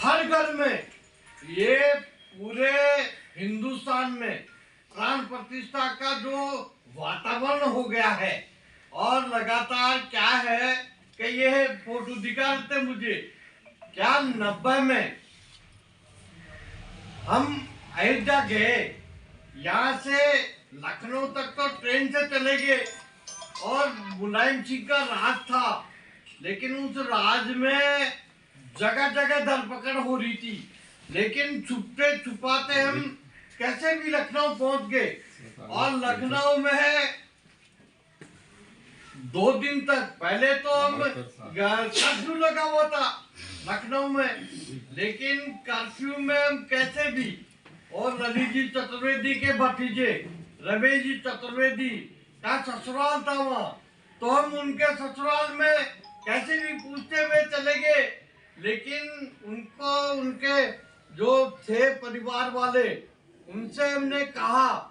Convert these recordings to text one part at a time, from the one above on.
हर घर में, ये पूरे हिंदुस्तान में प्राण प्रतिष्ठा का जो वातावरण हो गया है। और लगातार क्या है कि ये फोटो दिखा देते मुझे, क्या 90 में हम अयोध्या गए, यहाँ से लखनऊ तक तो ट्रेन से चले गए और मुलायम सिंह का राज था, लेकिन उस राज में जगह जगह धरपकड़ हो रही थी, लेकिन छुपते छुपाते हम कैसे भी लखनऊ पहुंच गए। और लखनऊ में है 2 दिन तक, पहले तो हम कर्फ्यू लगा हुआ था लखनऊ में, लेकिन कर्फ्यू में हम कैसे भी, और ललित जी चतुर्वेदी के भतीजे रमेश जी चतुर्वेदी का ससुराल था वहाँ, तो हम उनके ससुराल में कैसे भी पूछते हुए चले गए। लेकिन उनको, उनके जो थे परिवार वाले, उनसे हमने कहा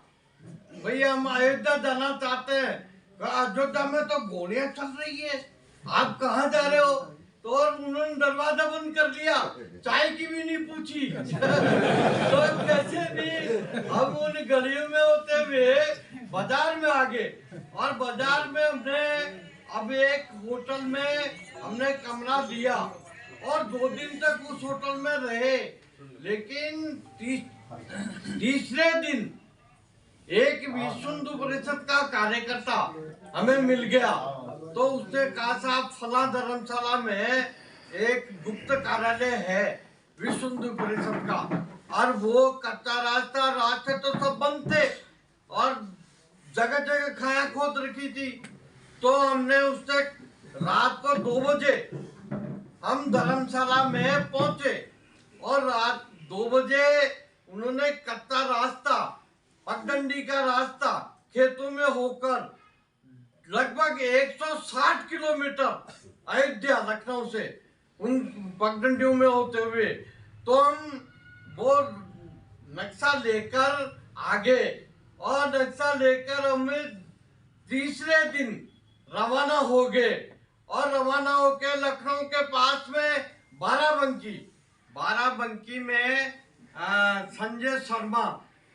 भैया हम अयोध्या जाना चाहते हैं। अयोध्या में तो गोलियां चल रही है, आप कहाँ जा रहे हो? तो उन्होंने दरवाजा बंद कर लिया, चाय की भी नहीं पूछी। तो कैसे भी हम उन गलियों में होते हुए बाजार में आ गए, और बाजार में हमने अब एक होटल में हमने कमरा लिया और 2 दिन तक उस होटल में रहे। लेकिन तीसरे दिन एक विश्व हिंदू परिषद का कार्यकर्ता हमें मिल गया, तो उसने कहा साहब फला धर्मशाला में एक गुप्त कार्यालय है विश्व हिंदू परिषद का, और वो कच्चा रास्ता, रास्ते तो सब बंद थे और जगह जगह खाया खोद रखी थी। तो हमने उससे रात को 2 बजे हम धर्मशाला में पहुंचे, और रात 2 बजे उन्होंने कच्चा रास्ता, पगडंडी का रास्ता खेतों में होकर लगभग 160 किलोमीटर अयोध्या लखनऊ से उन पगडंडियों में होते हुए, तो हम वो नक्शा लेकर आगे, और नक्शा लेकर हमें तीसरे दिन रवाना हो गए। और रवाना होके लखनऊ के पास में बाराबंकी में संजय शर्मा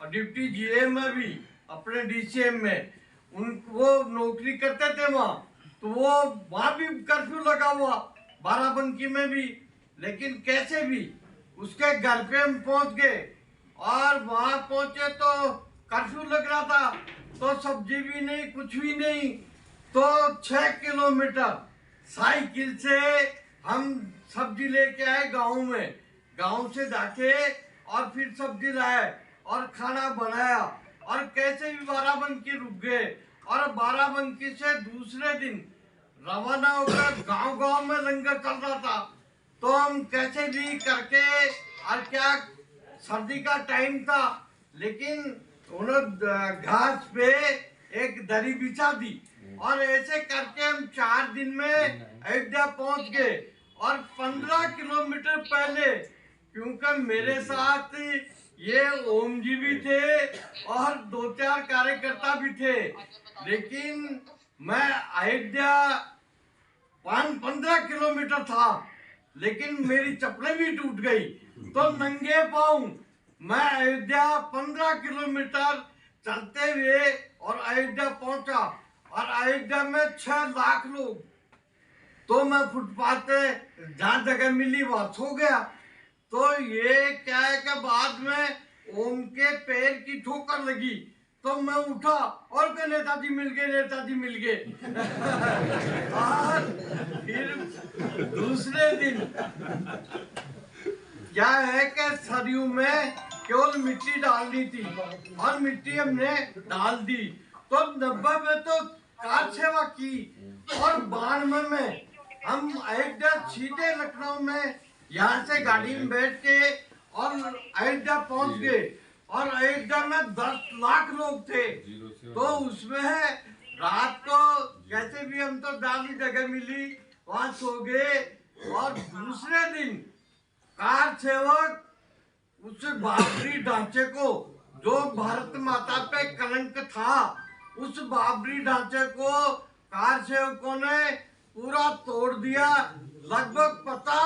और डिप्टी जीएम में भी अपने डीसीएम में वो नौकरी करते थे वहाँ, तो वो वहाँ भी कर्फ्यू लगा हुआ बाराबंकी में भी। लेकिन कैसे भी उसके घर पे हम पहुँच गए, और वहाँ पहुँचे तो कर्फ्यू लग रहा था, तो सब्जी भी नहीं, कुछ भी नहीं। तो 6 किलोमीटर साइकिल से हम सब्जी लेके आए गाँव में, गाँव से जाके और फिर सब्जी लाए और खाना बनाया, और कैसे भी बाराबंकी रुक गए। और बाराबंकी से दूसरे दिन रवाना होकर गांव-गांव में लंगर चल रहा था, तो हम कैसे भी करके, और क्या सर्दी का टाइम था, लेकिन उन्होंने घास पे एक दरी बिछा दी, और ऐसे करके हम 4 दिन में अयोध्या पहुंच गए। और 15 किलोमीटर पहले, क्योंकि मेरे साथ ये ओम जी भी थे और 2-4 कार्यकर्ता भी थे, लेकिन मैं अयोध्या 15 किलोमीटर था, लेकिन मेरी चप्पलें भी टूट गई, तो नंगे पांव मैं अयोध्या 15 किलोमीटर चलते हुए और अयोध्या पहुंचा। और अयोध्या में 6 लाख लोग, तो मैं फुटपाथ पे जहाँ जगह मिली वहां सो गया। तो ये क्या है कि बाद में ओम के पैर की ठोकर लगी, तो मैं उठा और कहा नेताजी मिल गए, नेताजी मिल गए। और फिर दूसरे दिन क्या है कि सरयू में केवल मिट्टी डालनी थी, और मिट्टी हमने डाल दी। तो 90 में तो कार सेवा की, और 92 में हम अयोध्या सीधे लखनऊ में यहाँ से गाड़ी में बैठ के और अयोध्या पहुँच गए। और अयोध्या में 10 लाख लोग थे, तो उसमें रात को कैसे भी हम तो डाली जगह मिली वहाँ सो गए। और दूसरे दिन कार सेवक उस बाबरी ढांचे को, जो भारत माता पे कलंक था, उस बाबरी ढांचे को कार सेवकों ने पूरा तोड़ दिया। लगभग 50